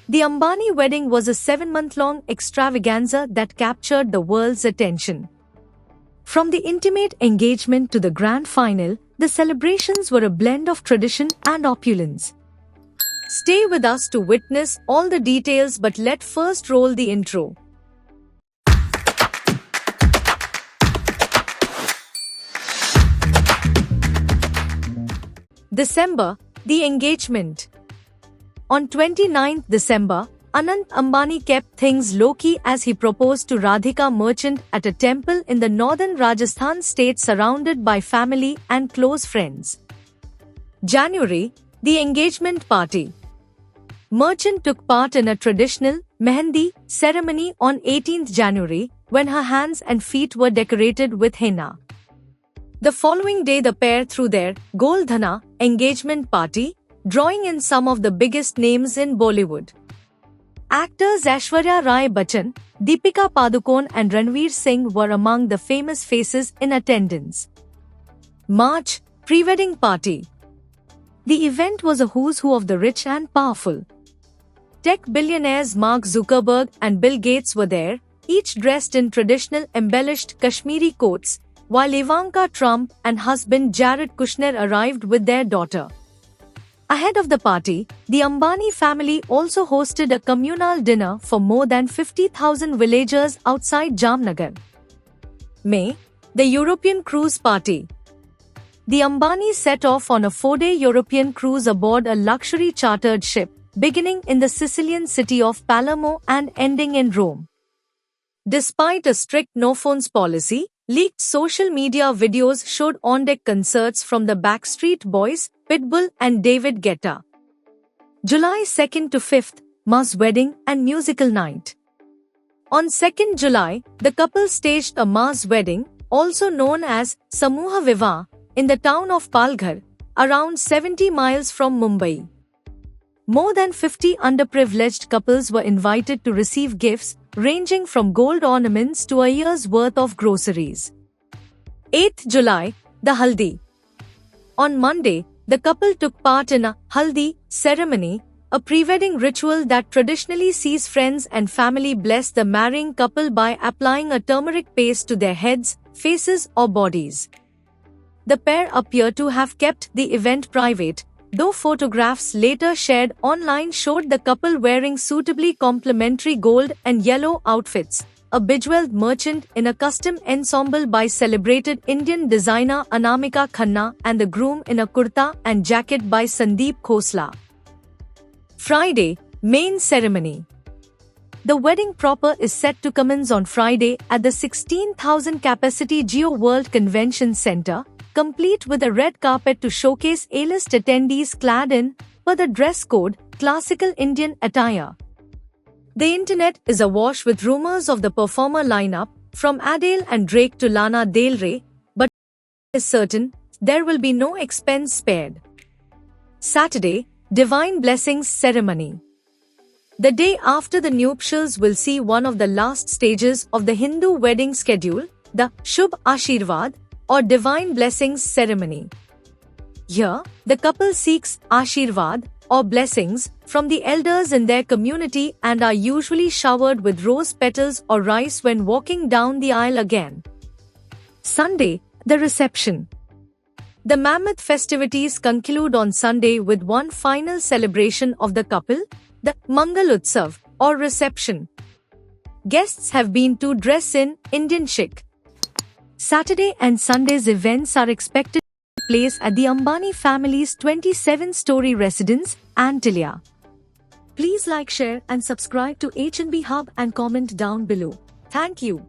The Ambani wedding was a 7-month-long extravaganza that captured the world's attention. From the intimate engagement to the grand final, the celebrations were a blend of tradition and opulence. Stay with us to witness all the details, but let's first roll the intro. December, the engagement. On 29th December, Anant Ambani kept things low-key as he proposed to Radhika Merchant at a temple in the northern Rajasthan state surrounded by family and close friends. January, the engagement party. Merchant took part in a traditional mehendi ceremony on 18th January when her hands and feet were decorated with henna. The following day the pair threw their Goldhana engagement party, drawing in some of the biggest names in Bollywood. Actors Aishwarya Rai Bachchan, Deepika Padukone and Ranveer Singh were among the famous faces in attendance. March, pre-wedding party. The event was a who's who of the rich and powerful. Tech billionaires Mark Zuckerberg and Bill Gates were there, each dressed in traditional embellished Kashmiri coats, while Ivanka Trump and husband Jared Kushner arrived with their daughter. Ahead of the party, the Ambani family also hosted a communal dinner for more than 50,000 villagers outside Jamnagar. May, the European cruise party. The Ambanis set off on a 4-day European cruise aboard a luxury chartered ship, beginning in the Sicilian city of Palermo and ending in Rome. Despite a strict no-phones policy, leaked social media videos showed on-deck concerts from the Backstreet Boys, Pitbull and David Guetta. July 2nd to 5th, mass wedding and musical night. On 2nd July, the couple staged a mass wedding, also known as Samuha Vivah, in the town of Palghar, around 70 miles from Mumbai. More than 50 underprivileged couples were invited to receive gifts, ranging from gold ornaments to a year's worth of groceries. 8th July, the Haldi. On Monday, the couple took part in a Haldi ceremony, a pre-wedding ritual that traditionally sees friends and family bless the marrying couple by applying a turmeric paste to their heads, faces or bodies. The pair appear to have kept the event private, though photographs later shared online showed the couple wearing suitably complementary gold and yellow outfits, a bejeweled merchant in a custom ensemble by celebrated Indian designer Anamika Khanna and the groom in a kurta and jacket by Sandeep Khosla. Friday, main ceremony. The wedding proper is set to commence on Friday at the 16,000 capacity Geo World Convention Center, complete with a red carpet to showcase A-list attendees clad in, per the dress code, classical Indian attire. The internet is awash with rumors of the performer lineup, from Adele and Drake to Lana Del Rey, but is certain there will be no expense spared. Saturday, Divine Blessings Ceremony. The day after the nuptials will see one of the last stages of the Hindu wedding schedule, the Shubh Ashirvad, or Divine Blessings Ceremony. Here, the couple seeks Ashirvad, or blessings, from the elders in their community and are usually showered with rose petals or rice when walking down the aisle again. Sunday, the reception. The mammoth festivities conclude on Sunday with one final celebration of the couple, the Mangal Utsav, or reception. Guests have been to dress in Indian chic. Saturday and Sunday's events are expected to take place at the Ambani family's 27-story residence, Antilia. Please like, share and subscribe to H&B Hub and comment down below. Thank you.